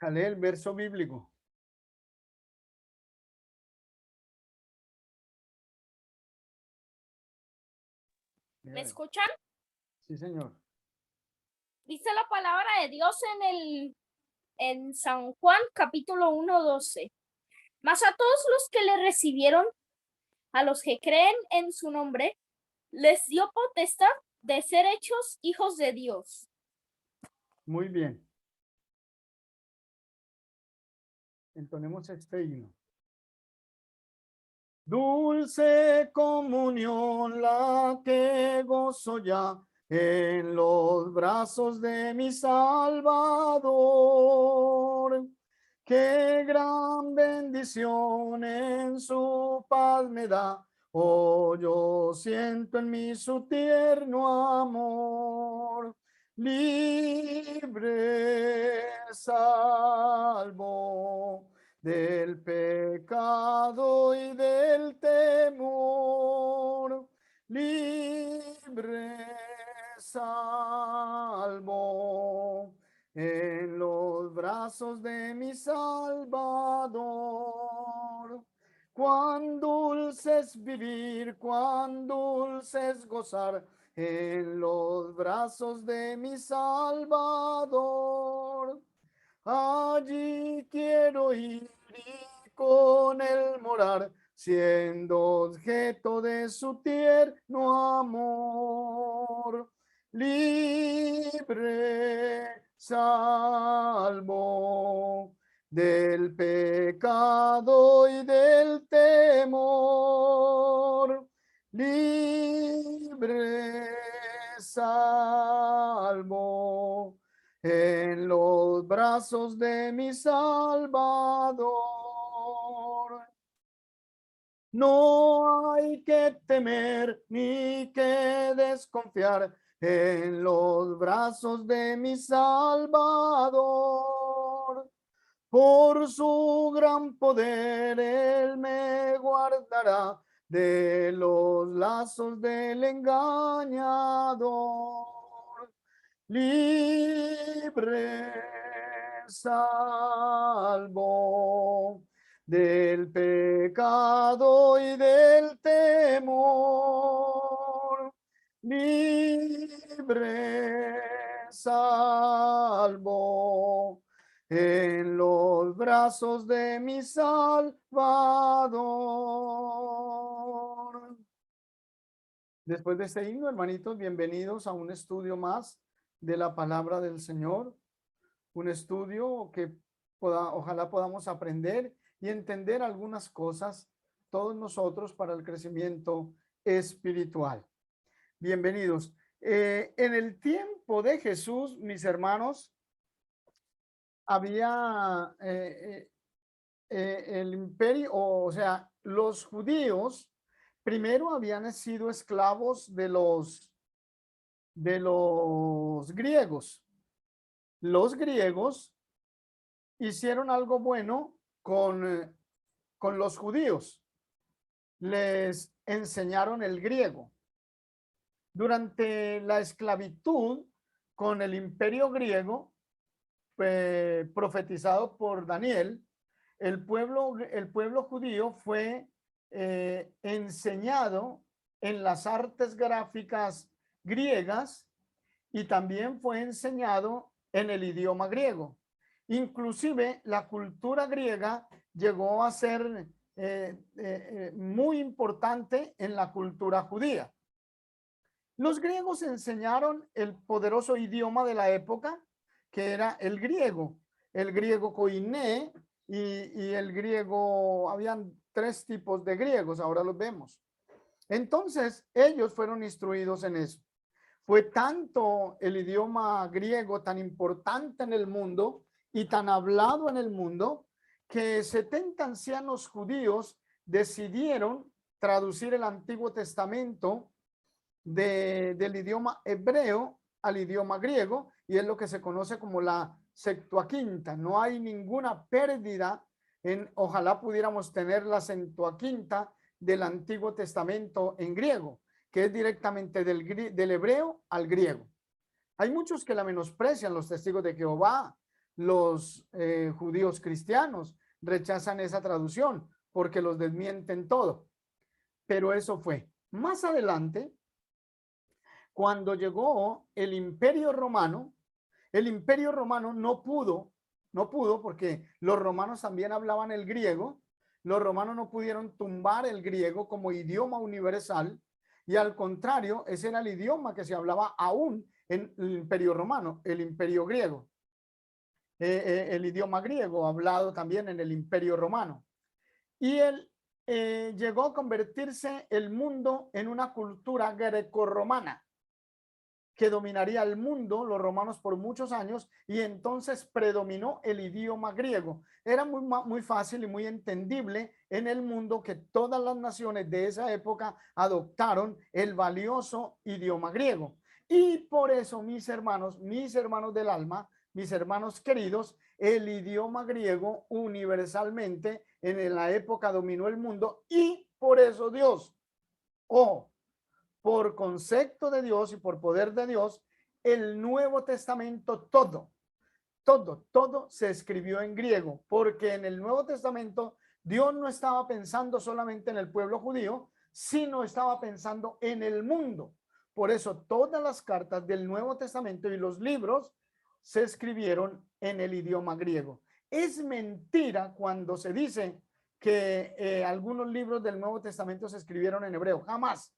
Lee el verso bíblico. ¿Me escuchan? Sí, señor. Dice la palabra de Dios en San Juan capítulo 1:12. Mas a todos los que le recibieron, a los que creen en su nombre, les dio potestad de ser hechos hijos de Dios. Muy bien. Entonemos este himno. Dulce comunión la que gozo ya en los brazos de mi Salvador. Qué gran bendición en su paz me da. Oh, yo siento en mí su tierno amor. Libre, salvo del pecado y del temor, libre, salvo en los brazos de mi Salvador. Cuán dulce es vivir, cuán dulce es gozar en los brazos de mi Salvador. Allí quiero ir y con él morar, siendo objeto de su tierno amor. Libre, salvo del pecado y del temor. Libre, salvo en los brazos de mi Salvador. No hay que temer ni que desconfiar en los brazos de mi Salvador. Por su gran poder él me guardará de los lazos del engañador. Libre, salvo del pecado y del temor. Libre, salvo en los brazos de mi Salvador. Después de este himno, hermanitos, bienvenidos a un estudio más de la palabra del Señor, un estudio que ojalá podamos aprender y entender algunas cosas todos nosotros para el crecimiento espiritual. Bienvenidos. En el tiempo de Jesús, mis hermanos, había el imperio, o sea, los judíos primero habían sido esclavos de los griegos. Los griegos hicieron algo bueno con los judíos. Les enseñaron el griego. Durante la esclavitud con el imperio griego, profetizado por Daniel, el pueblo judío fue enseñado en las artes gráficas griegas y también fue enseñado en el idioma griego. Inclusive la cultura griega llegó a ser muy importante en la cultura judía. Los griegos enseñaron el poderoso idioma de la época, que era el griego koiné y el griego, habían tres tipos de griegos, ahora los vemos. Entonces, ellos fueron instruidos en eso. Fue tanto el idioma griego tan importante en el mundo y tan hablado en el mundo que 70 ancianos judíos decidieron traducir el Antiguo Testamento del idioma hebreo al idioma griego, y es lo que se conoce como la Septuaginta. No hay ninguna pérdida en, ojalá pudiéramos tener la Septuaginta del Antiguo Testamento en griego, que es directamente del hebreo al griego. Hay muchos que la menosprecian, los testigos de Jehová, los judíos cristianos rechazan esa traducción porque los desmienten todo. Pero eso fue. Más adelante, cuando llegó el Imperio Romano no pudo porque los romanos también hablaban el griego. Los romanos no pudieron tumbar el griego como idioma universal y al contrario, ese era el idioma que se hablaba aún en el Imperio Romano, el Imperio griego. El idioma griego hablado también en el Imperio Romano. Y él llegó a convertirse el mundo en una cultura grecorromana que dominaría el mundo, los romanos por muchos años, y entonces predominó el idioma griego. Era muy fácil y muy entendible en el mundo que todas las naciones de esa época adoptaron el valioso idioma griego. Y por eso, mis hermanos del alma, mis hermanos queridos, el idioma griego universalmente en la época dominó el mundo y por eso Dios, por concepto de Dios y por poder de Dios, el Nuevo Testamento, todo se escribió en griego, porque en el Nuevo Testamento Dios no estaba pensando solamente en el pueblo judío, sino estaba pensando en el mundo. Por eso todas las cartas del Nuevo Testamento y los libros se escribieron en el idioma griego. Es mentira cuando se dice que algunos libros del Nuevo Testamento se escribieron en hebreo. Jamás.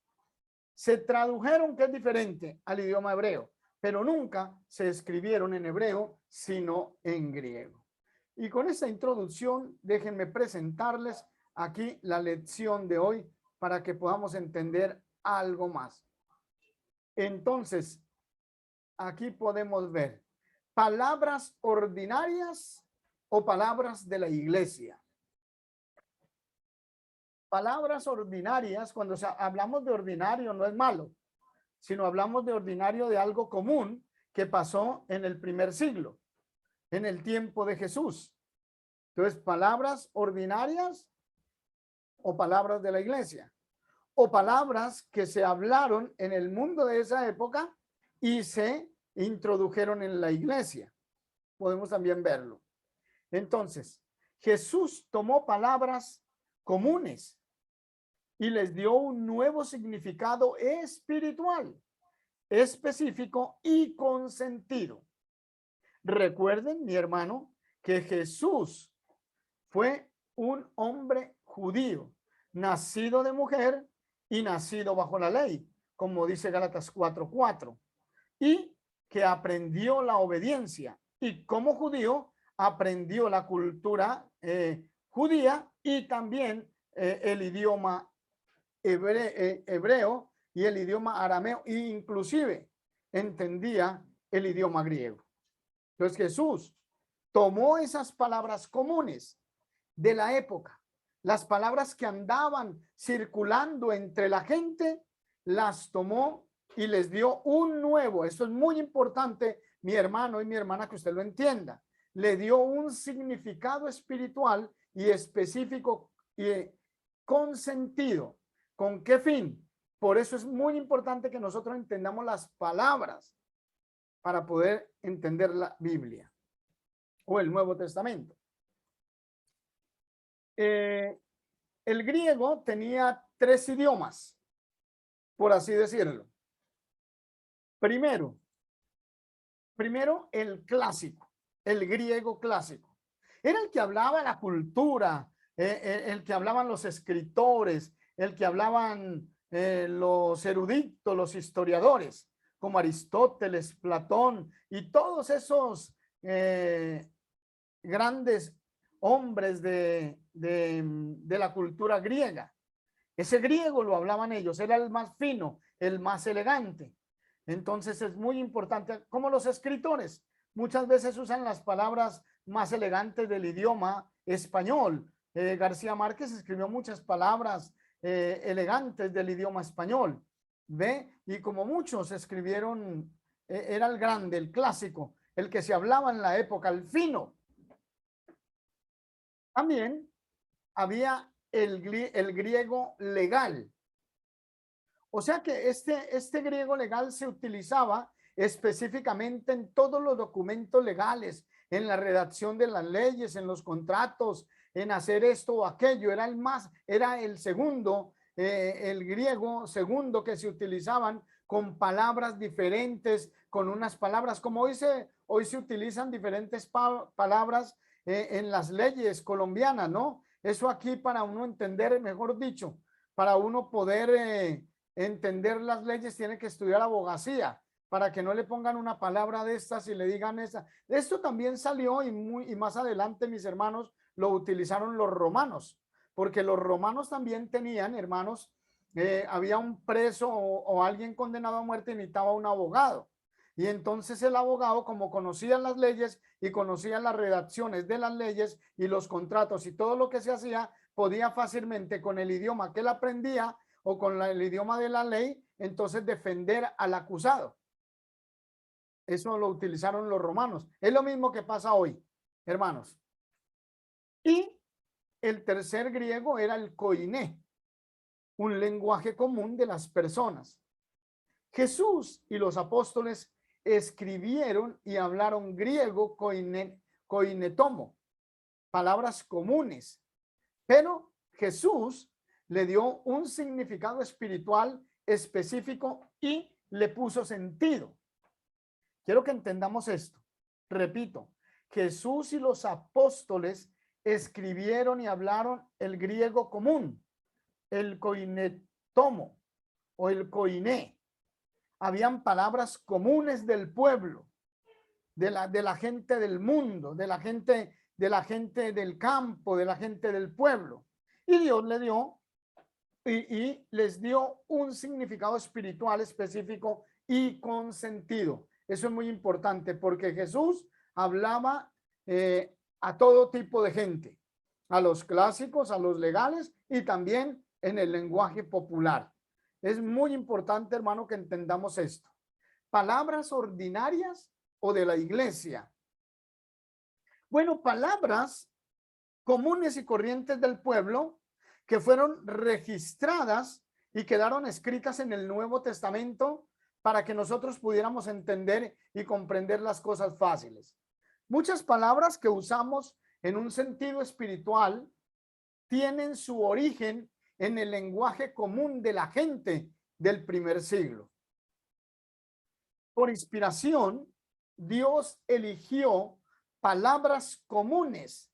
Se tradujeron, que es diferente, al idioma hebreo, pero nunca se escribieron en hebreo, sino en griego. Y con esta introducción, déjenme presentarles aquí la lección de hoy para que podamos entender algo más. Entonces, aquí podemos ver palabras ordinarias o palabras de la iglesia. Palabras ordinarias, cuando hablamos de ordinario no es malo, sino hablamos de ordinario de algo común que pasó en el primer siglo, en el tiempo de Jesús. Entonces, palabras ordinarias o palabras de la iglesia, o palabras que se hablaron en el mundo de esa época y se introdujeron en la iglesia. Podemos también verlo. Entonces, Jesús tomó palabras comunes y les dio un nuevo significado espiritual, específico y con sentido. Recuerden, mi hermano, que Jesús fue un hombre judío, nacido de mujer y nacido bajo la ley, como dice Gálatas 4:4, y que aprendió la obediencia y como judío aprendió la cultura judía y también el idioma hebreo y el idioma arameo, e inclusive entendía el idioma griego. Entonces Jesús tomó esas palabras comunes de la época, las palabras que andaban circulando entre la gente, las tomó y les dio un nuevo, esto es muy importante, mi hermano y mi hermana, que usted lo entienda, le dio un significado espiritual y específico y con sentido. ¿Con qué fin? Por eso es muy importante que nosotros entendamos las palabras para poder entender la Biblia o el Nuevo Testamento. El griego tenía 3 idiomas, por así decirlo. Primero el clásico, el griego clásico. Era el que hablaba la cultura, el que hablaban los escritores, el que hablaban los eruditos, los historiadores, como Aristóteles, Platón y todos esos grandes hombres de la cultura griega. Ese griego lo hablaban ellos, era el más fino, el más elegante. Entonces es muy importante, como los escritores, muchas veces usan las palabras más elegantes del idioma español. García Márquez escribió muchas palabras elegantes del idioma español, ¿ve? Y como muchos escribieron, era el grande, el clásico, el que se hablaba en la época, el fino. También había el griego legal. O sea que este griego legal se utilizaba específicamente en todos los documentos legales, en la redacción de las leyes, en los contratos, en hacer esto o aquello. Era el segundo, el griego segundo que se utilizaban con palabras diferentes, con unas palabras como hoy se utilizan diferentes palabras en las leyes colombianas, ¿no? Eso aquí para uno entender, mejor dicho, para uno poder entender las leyes tiene que estudiar abogacía para que no le pongan una palabra de estas y le digan esa. Esto también salió y más adelante, mis hermanos, lo utilizaron los romanos, porque los romanos también tenían, hermanos, había un preso o alguien condenado a muerte y necesitaba un abogado. Y entonces el abogado, como conocía las leyes y conocía las redacciones de las leyes y los contratos y todo lo que se hacía, podía fácilmente con el idioma que él aprendía o con el idioma de la ley, entonces defender al acusado. Eso lo utilizaron los romanos. Es lo mismo que pasa hoy, hermanos. Y el tercer griego era el koiné, un lenguaje común de las personas. Jesús y los apóstoles escribieron y hablaron griego koinetomo, palabras comunes, pero Jesús le dio un significado espiritual específico y le puso sentido. Quiero que entendamos esto. Repito, Jesús y los apóstoles escribieron y hablaron el griego común, el koinetomo o el koiné. Habían palabras comunes del pueblo, de la gente del mundo, de la gente del campo, de la gente del pueblo. Y Dios le dio y les dio un significado espiritual específico y con sentido. Eso es muy importante porque Jesús hablaba a todo tipo de gente, a los clásicos, a los legales y también en el lenguaje popular. Es muy importante, hermano, que entendamos esto. Palabras ordinarias o de la iglesia. Bueno, palabras comunes y corrientes del pueblo que fueron registradas y quedaron escritas en el Nuevo Testamento para que nosotros pudiéramos entender y comprender las cosas fáciles. Muchas palabras que usamos en un sentido espiritual tienen su origen en el lenguaje común de la gente del primer siglo. Por inspiración, Dios eligió palabras comunes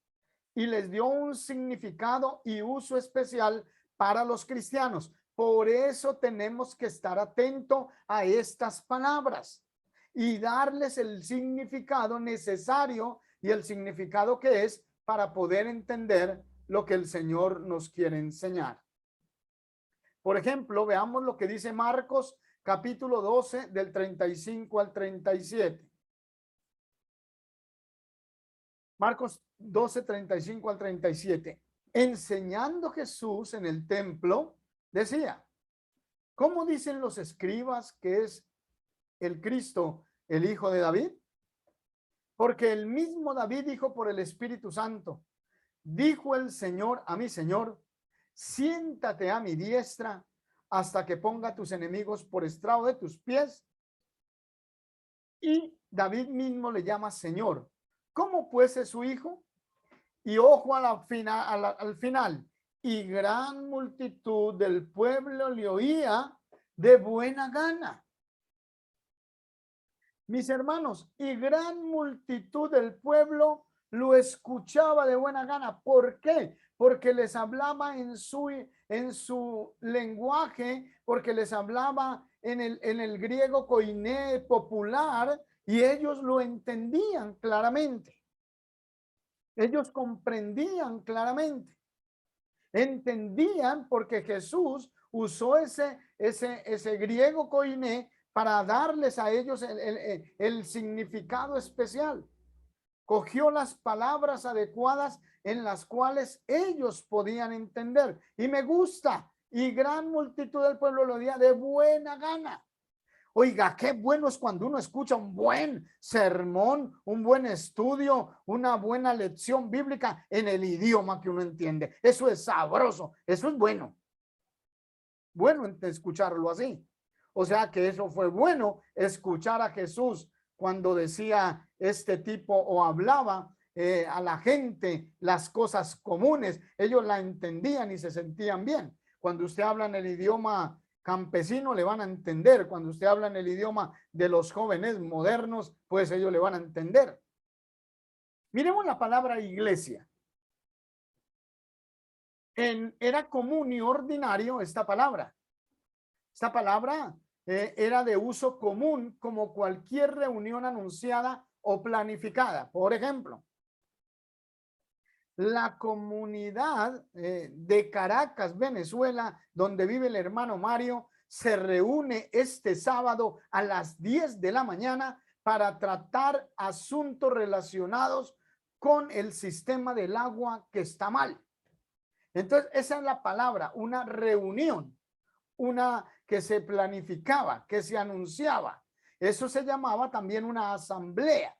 y les dio un significado y uso especial para los cristianos. Por eso tenemos que estar atentos a estas palabras y darles el significado necesario y el significado que es para poder entender lo que el Señor nos quiere enseñar. Por ejemplo, veamos lo que dice Marcos capítulo 12 del 35 al 37. Marcos 12, 35 al 37. Enseñando Jesús en el templo, decía, ¿cómo dicen los escribas que es el Cristo, el hijo de David? Porque el mismo David dijo por el Espíritu Santo, dijo el Señor a mi Señor, siéntate a mi diestra hasta que ponga a tus enemigos por estrado de tus pies. Y David mismo le llama Señor. ¿Cómo pues es su hijo? Y ojo al final, y gran multitud del pueblo le oía de buena gana. Mis hermanos, y gran multitud del pueblo lo escuchaba de buena gana. ¿Por qué? Porque les hablaba en su lenguaje, porque les hablaba en el griego koiné popular y ellos lo entendían claramente. Ellos comprendían claramente. Entendían porque Jesús usó ese griego koiné para darles a ellos el significado especial. Cogió las palabras adecuadas en las cuales ellos podían entender. Y me gusta. Y gran multitud del pueblo lo oía de buena gana. Oiga, qué bueno es cuando uno escucha un buen sermón, un buen estudio, una buena lección bíblica en el idioma que uno entiende. Eso es sabroso, eso es bueno. Bueno escucharlo así. O sea que eso fue bueno, escuchar a Jesús cuando decía este tipo o hablaba a la gente las cosas comunes, ellos la entendían y se sentían bien. Cuando usted habla en el idioma campesino, le van a entender. Cuando usted habla en el idioma de los jóvenes modernos, pues ellos le van a entender. Miremos la palabra iglesia. Era común y ordinario esta palabra. Esta palabra era de uso común como cualquier reunión anunciada o planificada. Por ejemplo, la comunidad de Caracas, Venezuela, donde vive el hermano Mario, se reúne este sábado a las 10 de la mañana para tratar asuntos relacionados con el sistema del agua que está mal. Entonces, esa es la palabra, una reunión, una que se planificaba, que se anunciaba. Eso se llamaba también una asamblea.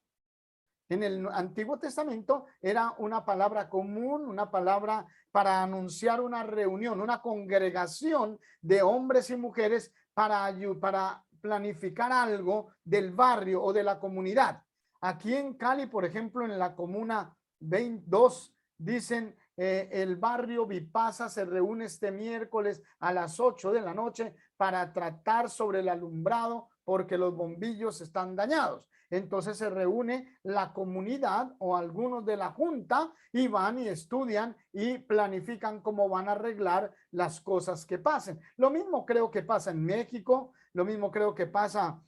En el Antiguo Testamento era una palabra común, una palabra para anunciar una reunión, una congregación de hombres y mujeres para planificar algo del barrio o de la comunidad. Aquí en Cali, por ejemplo, en la comuna 22, dicen el barrio Vipasa se reúne este miércoles a las 8 de la noche para tratar sobre el alumbrado porque los bombillos están dañados. Entonces se reúne la comunidad o algunos de la junta y van y estudian y planifican cómo van a arreglar las cosas que pasen. Lo mismo creo que pasa en México, lo mismo creo que pasa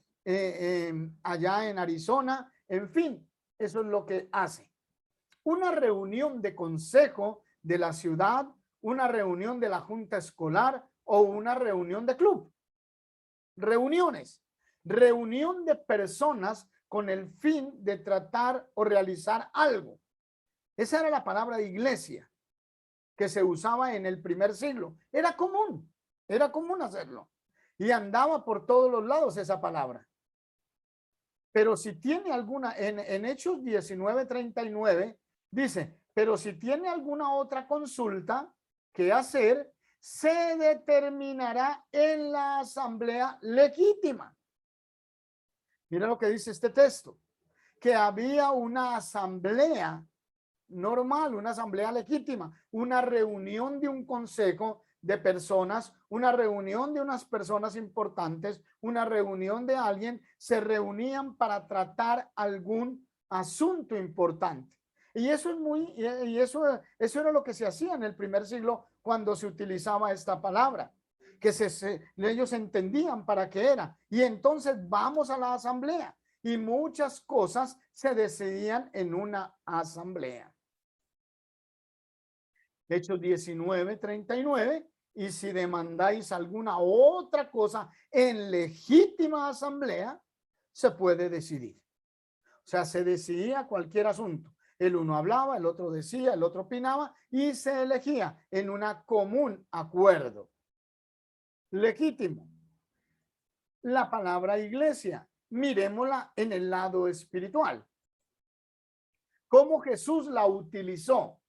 allá en Arizona. En fin, eso es lo que hace. Una reunión de consejo de la ciudad, una reunión de la junta escolar o una reunión de club. Reuniones. Reunión de personas con el fin de tratar o realizar algo. Esa era la palabra de iglesia que se usaba en el primer siglo. Era común hacerlo. Y andaba por todos los lados esa palabra. Pero si tiene alguna, en Hechos 19:39, dice, pero si tiene alguna otra consulta que hacer, se determinará en la asamblea legítima. Mira lo que dice este texto, que había una asamblea normal, una asamblea legítima, una reunión de un consejo de personas, una reunión de unas personas importantes, una reunión de alguien, se reunían para tratar algún asunto importante. Y eso eso era lo que se hacía en el primer siglo cuando se utilizaba esta palabra, que ellos entendían para qué era. Y entonces vamos a la asamblea y muchas cosas se decidían en una asamblea. Hechos 19:39, y si demandáis alguna otra cosa en legítima asamblea, se puede decidir. O sea, se decidía cualquier asunto. El uno hablaba, el otro decía, el otro opinaba y se elegía en una común acuerdo. Legítimo. La palabra iglesia, miremosla en el lado espiritual. ¿Cómo Jesús la utilizó?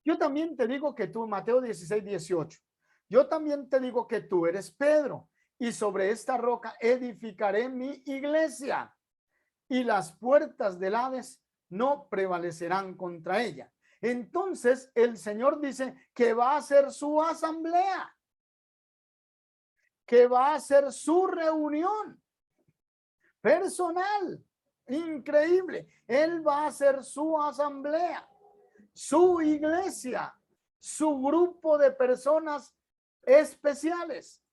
Yo también te digo que tú, Mateo 16:18, yo también te digo que tú eres Pedro y sobre esta roca edificaré mi iglesia y las puertas del Hades no prevalecerán contra ella. Entonces el Señor dice que va a hacer su asamblea, que va a hacer su reunión personal. Increíble. Él va a hacer su asamblea, su iglesia, su grupo de personas especiales.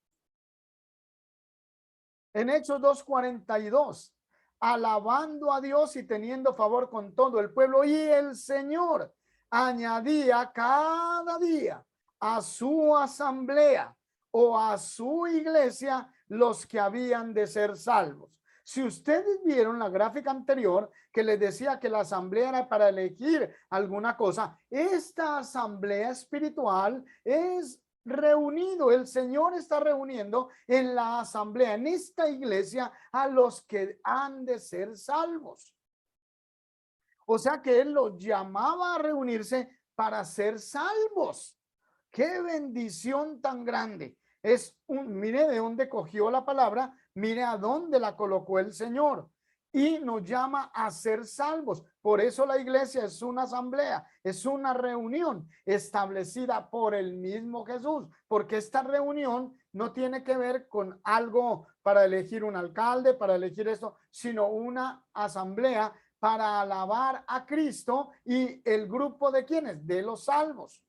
En Hechos 2:42, alabando a Dios y teniendo favor con todo el pueblo, y el Señor añadía cada día a su asamblea o a su iglesia los que habían de ser salvos. Si ustedes vieron la gráfica anterior que les decía que la asamblea era para elegir alguna cosa, esta asamblea espiritual es reunido, el Señor está reuniendo en la asamblea, en esta iglesia, a los que han de ser salvos. O sea que Él los llamaba a reunirse para ser salvos. ¡Qué bendición tan grande! Mire de dónde cogió la palabra, mire a dónde la colocó el Señor. y nos llama a ser salvos. Por eso la iglesia es una asamblea, es una reunión establecida por el mismo Jesús, porque esta reunión no tiene que ver con algo para elegir un alcalde, para elegir esto, sino una asamblea para alabar a Cristo y el grupo de quienes, de los salvos.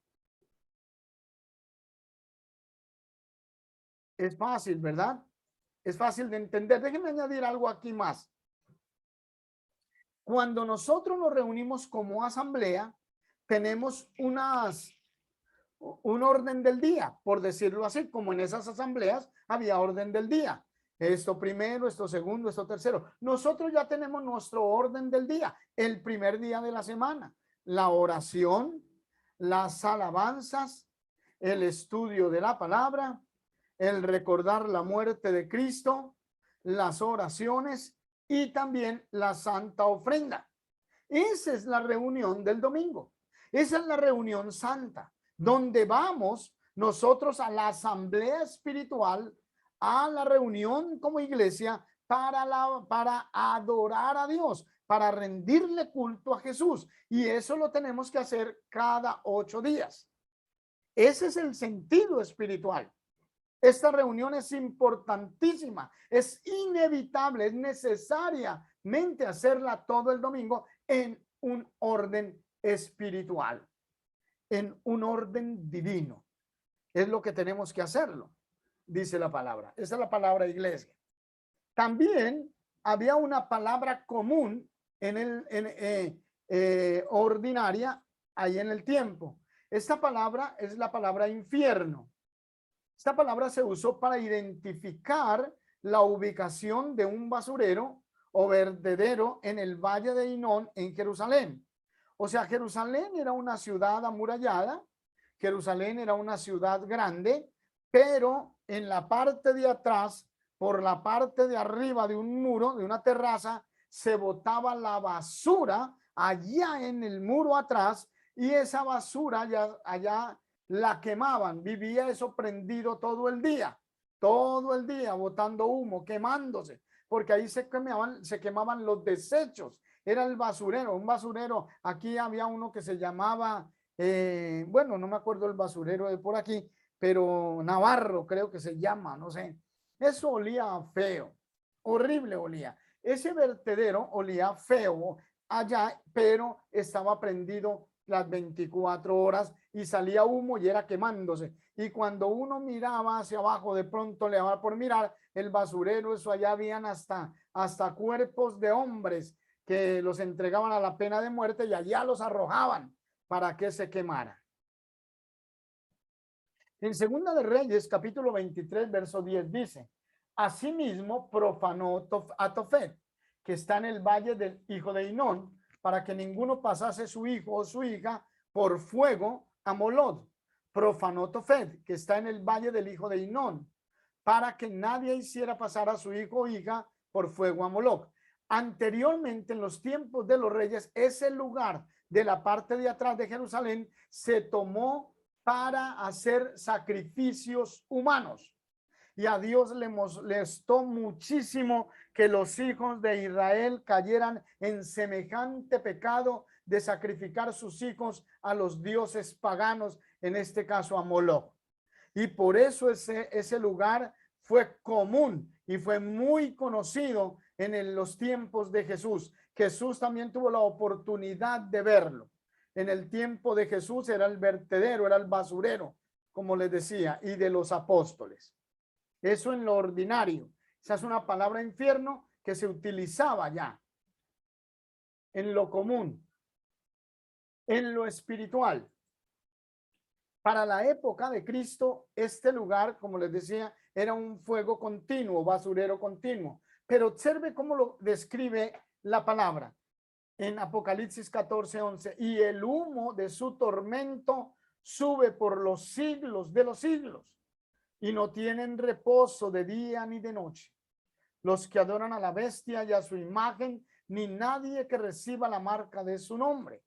Es fácil, ¿verdad? Es fácil de entender. Déjenme añadir algo aquí más. Cuando nosotros nos reunimos como asamblea, tenemos un orden del día, por decirlo así, como en esas asambleas había orden del día. Esto primero, esto segundo, esto tercero. Nosotros ya tenemos nuestro orden del día, el primer día de la semana, la oración, las alabanzas, el estudio de la palabra, el recordar la muerte de Cristo, las oraciones y también la santa ofrenda. Esa es la reunión del domingo. Esa es la reunión santa, donde vamos nosotros a la asamblea espiritual, a la reunión como iglesia para adorar a Dios, para rendirle culto a Jesús. Y eso lo tenemos que hacer cada 8 días. Ese es el sentido espiritual. Esta reunión es importantísima, es inevitable, es necesariamente hacerla todo el domingo en un orden espiritual, en un orden divino. Es lo que tenemos que hacerlo, dice la palabra. Esa es la palabra iglesia. También había una palabra común ordinaria ahí en el tiempo. Esta palabra es la palabra infierno. Esta palabra se usó para identificar la ubicación de un basurero o vertedero en el valle de Hinón en Jerusalén. O sea, Jerusalén era una ciudad amurallada, Jerusalén era una ciudad grande, pero en la parte de atrás, por la parte de arriba de un muro, de una terraza, se botaba la basura allá en el muro atrás, y esa basura allá la quemaban. Vivía eso prendido todo el día, botando humo, quemándose, porque ahí se quemaban los desechos. Era el basurero, un basurero. Aquí había uno que se llamaba, bueno, no me acuerdo el basurero de por aquí, pero Navarro creo que se llama, no sé. Eso olía feo, horrible olía. Ese vertedero olía feo allá, pero estaba prendido las 24 horas y salía humo y era quemándose. Y cuando uno miraba hacia abajo, de pronto le daba por mirar el basurero, eso allá habían hasta cuerpos de hombres que los entregaban a la pena de muerte y allá los arrojaban para que se quemaran. En Segunda de Reyes, capítulo 23, verso 10 dice: asimismo profanó a Tofet, que está en el valle del hijo de Hinón, para que ninguno pasase su hijo o su hija por fuego a Molod. Profanó Tofet, que está en el valle del hijo de Hinón, para que nadie hiciera pasar a su hijo o hija por fuego a Moloc. Anteriormente, en los tiempos de los reyes, ese lugar de la parte de atrás de Jerusalén se tomó para hacer sacrificios humanos. Y a Dios le molestó muchísimo que los hijos de Israel cayeran en semejante pecado de sacrificar sus hijos a los dioses paganos, en este caso a Moloc. Y por eso ese lugar fue común y fue muy conocido en los tiempos de Jesús. Jesús también tuvo la oportunidad de verlo. En el tiempo de Jesús era el vertedero, era el basurero, como les decía, y de los apóstoles. Eso en lo ordinario. Esa es una palabra infierno que se utilizaba ya en lo común. En lo espiritual, para la época de Cristo, este lugar, como les decía, era un fuego continuo, basurero continuo. Pero observe cómo lo describe la palabra en Apocalipsis 14:11. Y el humo de su tormento sube por los siglos de los siglos, y no tienen reposo de día ni de noche los que adoran a la bestia y a su imagen, ni nadie que reciba la marca de su nombre.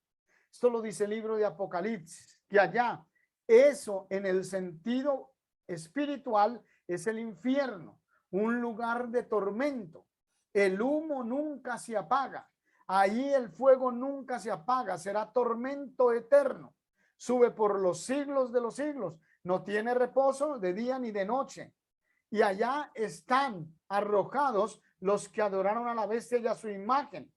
Esto lo dice el libro de Apocalipsis, que allá, eso en el sentido espiritual es el infierno, un lugar de tormento. El humo nunca se apaga. Ahí el fuego nunca se apaga. Será tormento eterno. Sube por los siglos de los siglos. No tiene reposo de día ni de noche. Y allá están arrojados los que adoraron a la bestia y a su imagen.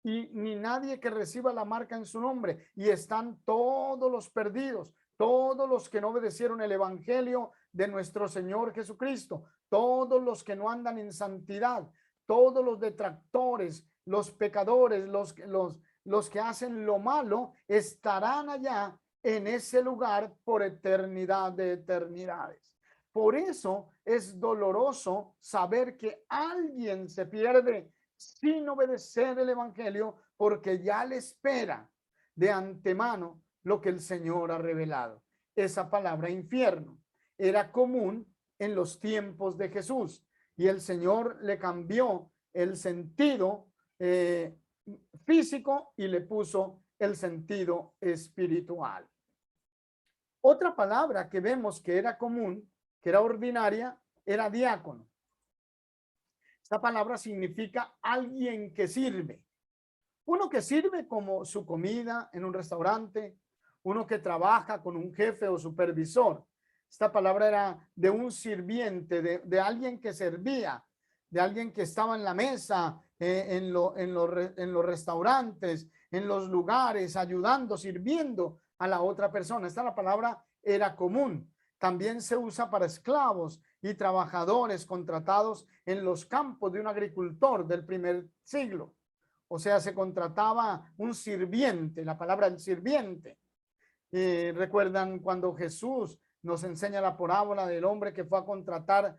Y ni nadie que reciba la marca en su nombre. Y están todos los perdidos, todos los que no obedecieron el evangelio de nuestro Señor Jesucristo, todos los que no andan en santidad, todos los detractores, los pecadores, los que hacen lo malo, estarán allá en ese lugar por eternidad de eternidades. Por eso es doloroso saber que alguien se pierde sin obedecer el evangelio, porque ya le espera de antemano lo que el Señor ha revelado. Esa palabra infierno era común en los tiempos de Jesús y el Señor le cambió el sentido físico y le puso el sentido espiritual. Otra palabra que vemos que era común, que era ordinaria, era diácono. Esta palabra significa alguien que sirve. Uno que sirve como su comida en un restaurante, uno que trabaja con un jefe o supervisor. Esta palabra era de un sirviente, de alguien que servía, de alguien que estaba en la mesa, en los restaurantes, en los lugares, ayudando, sirviendo a la otra persona. Esta palabra era común. También se usa para esclavos y trabajadores contratados en los campos de un agricultor del primer siglo. O sea, se contrataba un sirviente, la palabra el sirviente. ¿Recuerdan cuando Jesús nos enseña la parábola del hombre que fue a contratar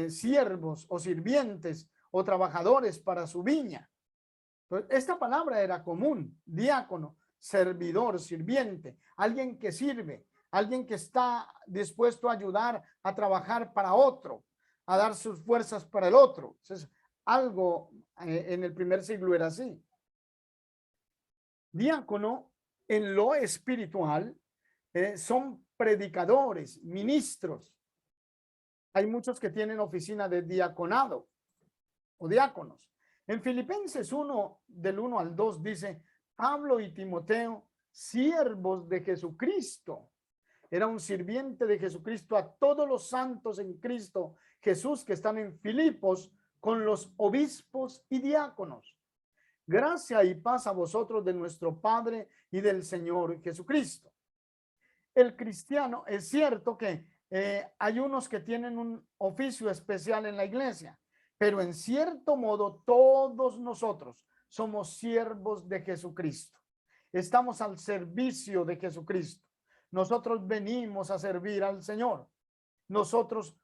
siervos o sirvientes o trabajadores para su viña? Entonces, esta palabra era común: diácono, servidor, sirviente, alguien que sirve, alguien que está dispuesto a ayudar a trabajar para otro, a dar sus fuerzas para el otro. Entonces, algo en el primer siglo era así. Diácono en lo espiritual son predicadores, ministros. Hay muchos que tienen oficina de diaconado o diáconos. En Filipenses 1, del 1 al 2 dice: Pablo y Timoteo, siervos de Jesucristo. Era un sirviente de Jesucristo a todos los santos en Cristo Jesús que están en Filipos con los obispos y diáconos. Gracia y paz a vosotros de nuestro Padre y del Señor Jesucristo. El cristiano, es cierto que hay unos que tienen un oficio especial en la iglesia, pero en cierto modo todos nosotros somos siervos de Jesucristo. Estamos al servicio de Jesucristo. Nosotros venimos a servir al Señor. Nosotros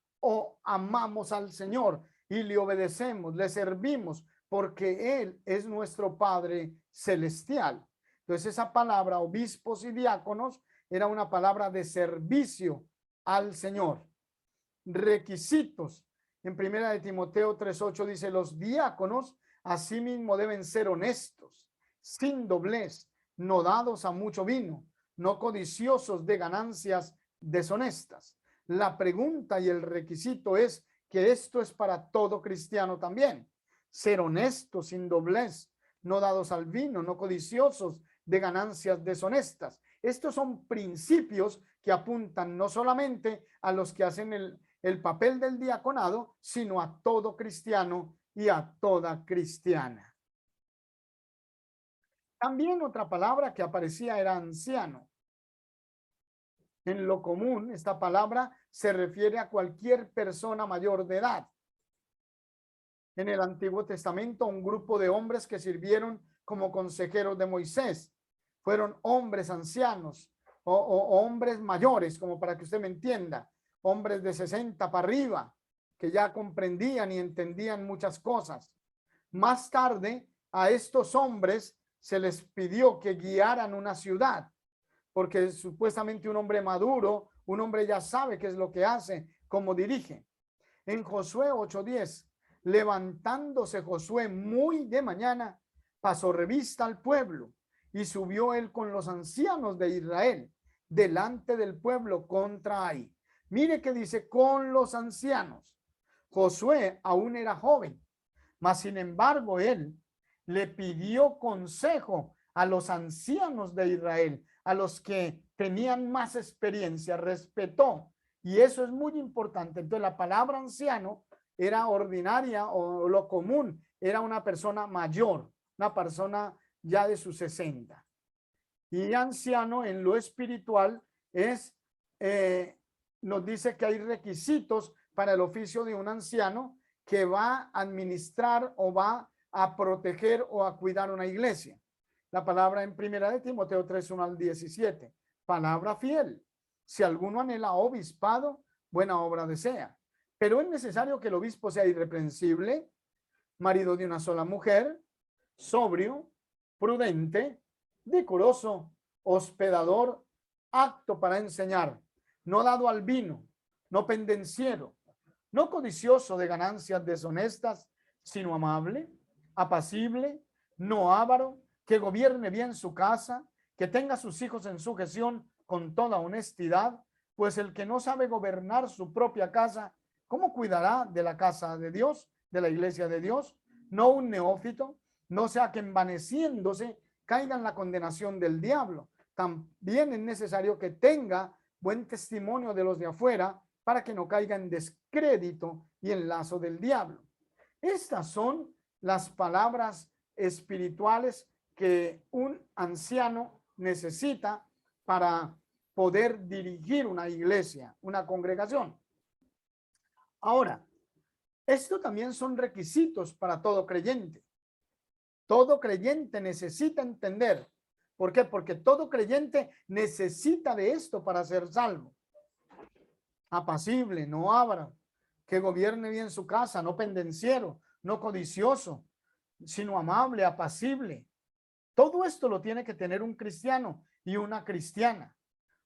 amamos al Señor y le obedecemos, le servimos, porque Él es nuestro Padre celestial. Entonces, esa palabra, obispos y diáconos, era una palabra de servicio al Señor. Requisitos. En 1 Timoteo 3:8 dice: los diáconos asimismo deben ser honestos, sin doblez, no dados a mucho vino, no codiciosos de ganancias deshonestas. La pregunta y el requisito es que esto es para todo cristiano también. Ser honestos, sin doblez, no dados al vino, no codiciosos de ganancias deshonestas. Estos son principios que apuntan no solamente a los que hacen el papel del diaconado, sino a todo cristiano y a toda cristiana. También otra palabra que aparecía era anciano. En lo común, esta palabra se refiere a cualquier persona mayor de edad. En el Antiguo Testamento, un grupo de hombres que sirvieron como consejeros de Moisés fueron hombres ancianos o hombres mayores, como para que usted me entienda, hombres de 60 para arriba, que ya comprendían y entendían muchas cosas. Más tarde, a estos hombres se les pidió que guiaran una ciudad, porque supuestamente un hombre maduro, un hombre ya sabe qué es lo que hace, cómo dirige. En Josué 8:10, levantándose Josué muy de mañana, pasó revista al pueblo y subió él con los ancianos de Israel delante del pueblo contra Ai. Mire que dice con los ancianos. Josué aún era joven, Mas, sin embargo, él le pidió consejo a los ancianos de Israel, a los que tenían más experiencia, respetó. Y eso es muy importante. Entonces, la palabra anciano era ordinaria o lo común, era una persona mayor, una persona ya de sus 60. Y anciano en lo espiritual es, nos dice que hay requisitos para el oficio de un anciano que va a administrar o va a proteger o a cuidar una iglesia. La palabra en primera de Timoteo 3, 1 al 17. Palabra fiel. Si alguno anhela obispado, buena obra desea. Pero es necesario que el obispo sea irreprensible, marido de una sola mujer, sobrio, prudente, decoroso, hospedador, apto para enseñar, no dado al vino, no pendenciero, no codicioso de ganancias deshonestas, sino amable, apacible, no avaro, que gobierne bien su casa, que tenga a sus hijos en sujeción con toda honestidad, pues el que no sabe gobernar su propia casa, ¿cómo cuidará de la casa de Dios, de la iglesia de Dios? No un neófito, no sea que envaneciéndose caiga en la condenación del diablo. También es necesario que tenga buen testimonio de los de afuera para que no caiga en descrédito y en lazo del diablo. Estas son las palabras espirituales que un anciano necesita para poder dirigir una iglesia, una congregación. Ahora, esto también son requisitos para todo creyente. Todo creyente necesita entender. ¿Por qué? Porque todo creyente necesita de esto para ser salvo. Apacible, no avaro, que gobierne bien su casa, no pendenciero, no codicioso, sino amable, apacible. Todo esto lo tiene que tener un cristiano y una cristiana.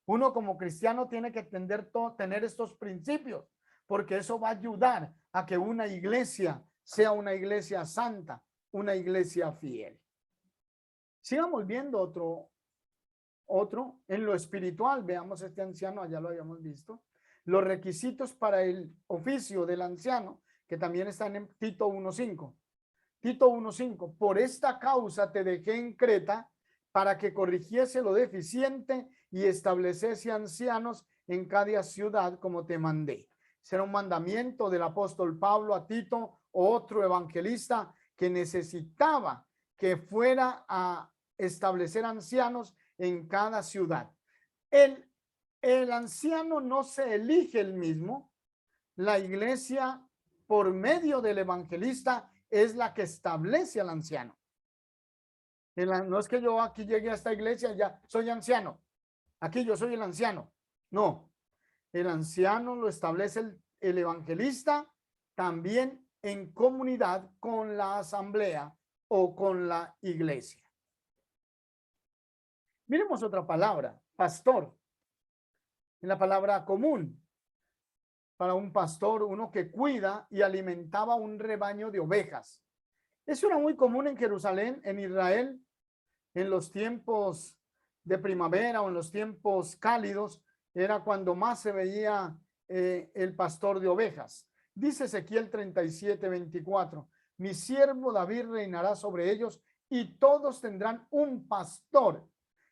Uno como cristiano tiene que tener estos principios, porque eso va a ayudar a que una iglesia sea una iglesia santa, una iglesia fiel. Sigamos viendo otro en lo espiritual. Veamos este anciano, allá lo habíamos visto. Los requisitos para el oficio del anciano, que también están en Tito 1:5. Tito 1:5, por esta causa te dejé en Creta para que corrigiese lo deficiente y estableciese ancianos en cada ciudad como te mandé. Será un mandamiento del apóstol Pablo a Tito, otro evangelista que necesitaba que fuera a establecer ancianos en cada ciudad. El anciano no se elige el mismo. La iglesia, por medio del evangelista, es la que establece al anciano. No es que yo aquí llegue a esta iglesia y ya soy anciano. Aquí yo soy el anciano. No, el anciano lo establece el evangelista también en comunidad con la asamblea o con la iglesia. Miremos otra palabra, pastor. En la palabra común, para un pastor, uno que cuida y alimentaba un rebaño de ovejas. Eso era muy común en Jerusalén, en Israel, en los tiempos de primavera o en los tiempos cálidos, era cuando más se veía el pastor de ovejas. Dice Ezequiel 37:24, mi siervo David reinará sobre ellos y todos tendrán un pastor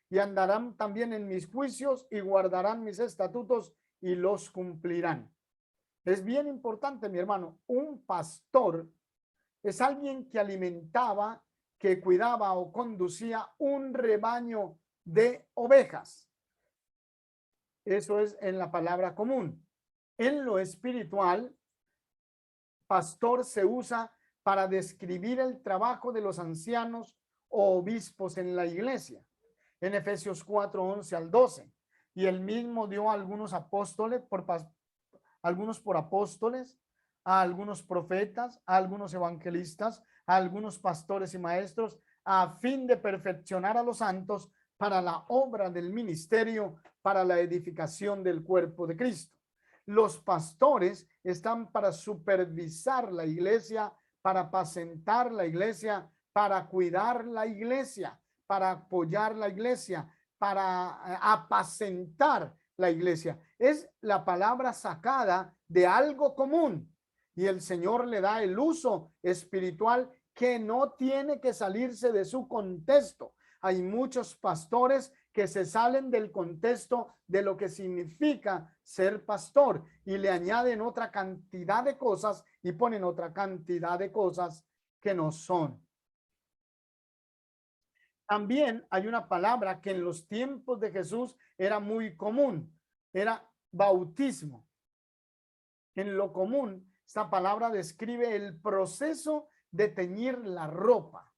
y andarán también en mis juicios y guardarán mis estatutos y los cumplirán. Es bien importante, mi hermano, un pastor es alguien que alimentaba, que cuidaba o conducía un rebaño de ovejas. Eso es en la palabra común. En lo espiritual, pastor se usa para describir el trabajo de los ancianos o obispos en la iglesia. En Efesios 4:11 al 12. Y él mismo dio a algunos apóstoles, algunos por apóstoles, a algunos profetas, a algunos evangelistas, a algunos pastores y maestros, a fin de perfeccionar a los santos para la obra del ministerio, para la edificación del cuerpo de Cristo. Los pastores están para supervisar la iglesia, para apacentar la iglesia, para cuidar la iglesia, para apoyar la iglesia, para apacentar la iglesia. Es la palabra sacada de algo común. y el Señor le da el uso espiritual que no tiene que salirse de su contexto. Hay muchos pastores que se salen del contexto de lo que significa ser pastor y le añaden otra cantidad de cosas y ponen otra cantidad de cosas que no son. También hay una palabra que en los tiempos de Jesús era muy común, era bautismo. En lo común, esta palabra describe el proceso de teñir la ropa,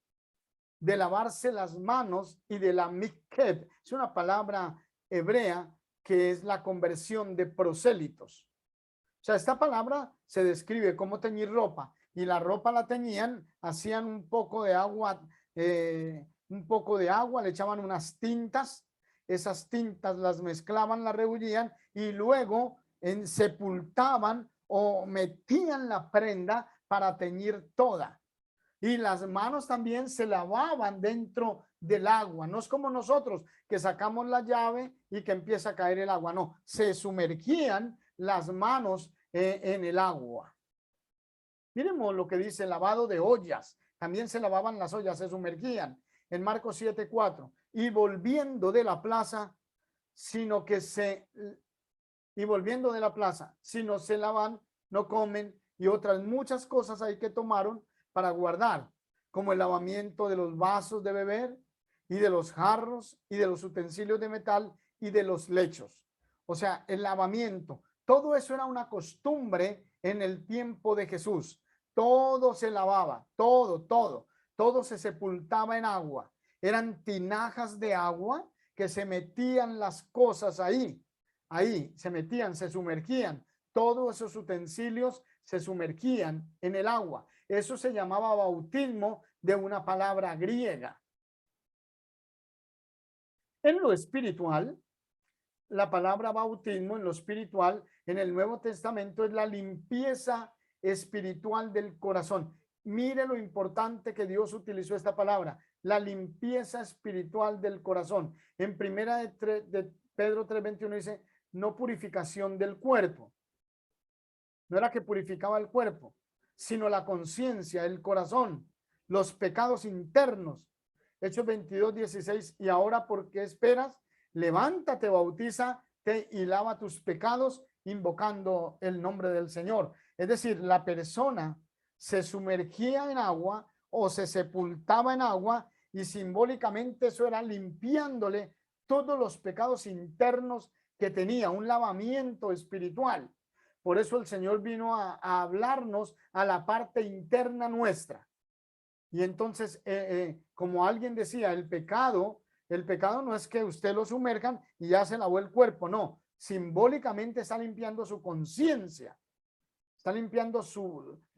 de lavarse las manos y de la mikeb. Es una palabra hebrea que es la conversión de prosélitos. O sea, esta palabra se describe como teñir ropa y la ropa la teñían, hacían un poco de agua, le echaban unas tintas, esas tintas las mezclaban, las rebullían y luego sepultaban o metían la prenda para teñir toda. Y las manos también se lavaban dentro del agua. No es como nosotros que sacamos la llave y que empieza a caer el agua. No, se sumergían las manos en el agua. Miremos lo que dice lavado de ollas. También se lavaban las ollas, se sumergían. En Marcos 7:4. Y volviendo de la plaza, sino se lavan, no comen, y otras muchas cosas hay que tomaron para guardar, como el lavamiento de los vasos de beber y de los jarros y de los utensilios de metal y de los lechos. O sea, el lavamiento, todo eso era una costumbre en el tiempo de Jesús. Todo se lavaba, todo se sepultaba en agua. Eran tinajas de agua que se metían las cosas ahí se metían, se sumergían. Todos esos utensilios se sumergían en el agua. Eso se llamaba bautismo, de una palabra griega. En lo espiritual, la palabra bautismo en lo espiritual en el Nuevo Testamento es la limpieza espiritual del corazón. Mire lo importante que Dios utilizó esta palabra, la limpieza espiritual del corazón. En primera de Pedro 3:21 dice, no purificación del cuerpo. No era que purificaba el cuerpo, sino la conciencia, el corazón, los pecados internos. Hechos 22:16, y ahora, ¿por qué esperas? Levántate, bautízate y lava tus pecados invocando el nombre del Señor. Es decir, la persona se sumergía en agua o se sepultaba en agua y simbólicamente eso era limpiándole todos los pecados internos que tenía, un lavamiento espiritual. Por eso el Señor vino a hablarnos a la parte interna nuestra. Y entonces, como alguien decía, el pecado no es que usted lo sumerjan y ya se lavó el cuerpo, no. Simbólicamente está limpiando su conciencia, está limpiando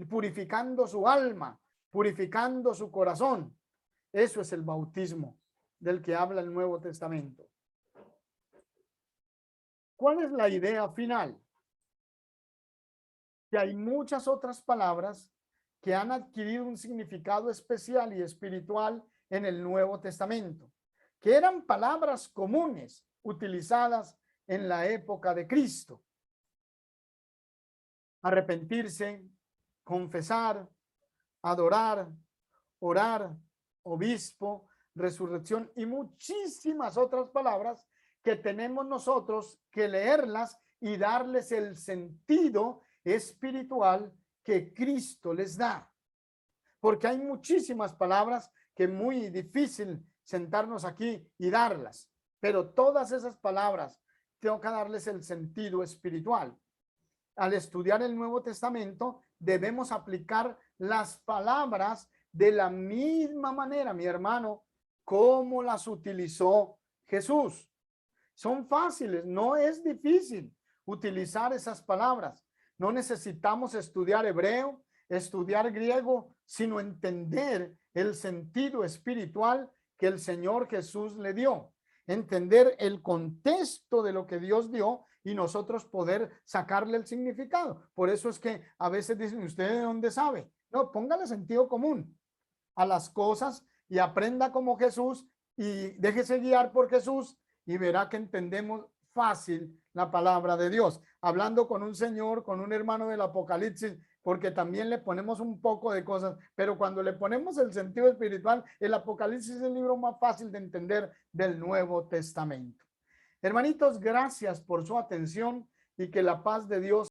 purificando su alma, purificando su corazón. Eso es el bautismo del que habla el Nuevo Testamento. ¿Cuál es la idea final? Que hay muchas otras palabras que han adquirido un significado especial y espiritual en el Nuevo Testamento, que eran palabras comunes utilizadas en la época de Cristo. Arrepentirse, confesar, adorar, orar, obispo, resurrección y muchísimas otras palabras que tenemos nosotros que leerlas y darles el sentido espiritual que Cristo les da. Porque hay muchísimas palabras que es muy difícil sentarnos aquí y darlas, pero todas esas palabras tengo que darles el sentido espiritual. Al estudiar el Nuevo Testamento debemos aplicar las palabras de la misma manera, mi hermano, como las utilizó Jesús. Son fáciles, no es difícil utilizar esas palabras. No necesitamos estudiar hebreo, estudiar griego, sino entender el sentido espiritual que el Señor Jesús le dio. Entender el contexto de lo que Dios dio y nosotros poder sacarle el significado. Por eso es que a veces dicen, ¿usted de dónde sabe? No, póngale sentido común a las cosas y aprenda como Jesús y déjese guiar por Jesús y verá que entendemos fácil la palabra de Dios. Hablando con un señor, con un hermano del Apocalipsis, porque también le ponemos un poco de cosas, pero cuando le ponemos el sentido espiritual, el Apocalipsis es el libro más fácil de entender del Nuevo Testamento. Hermanitos, gracias por su atención y que la paz de Dios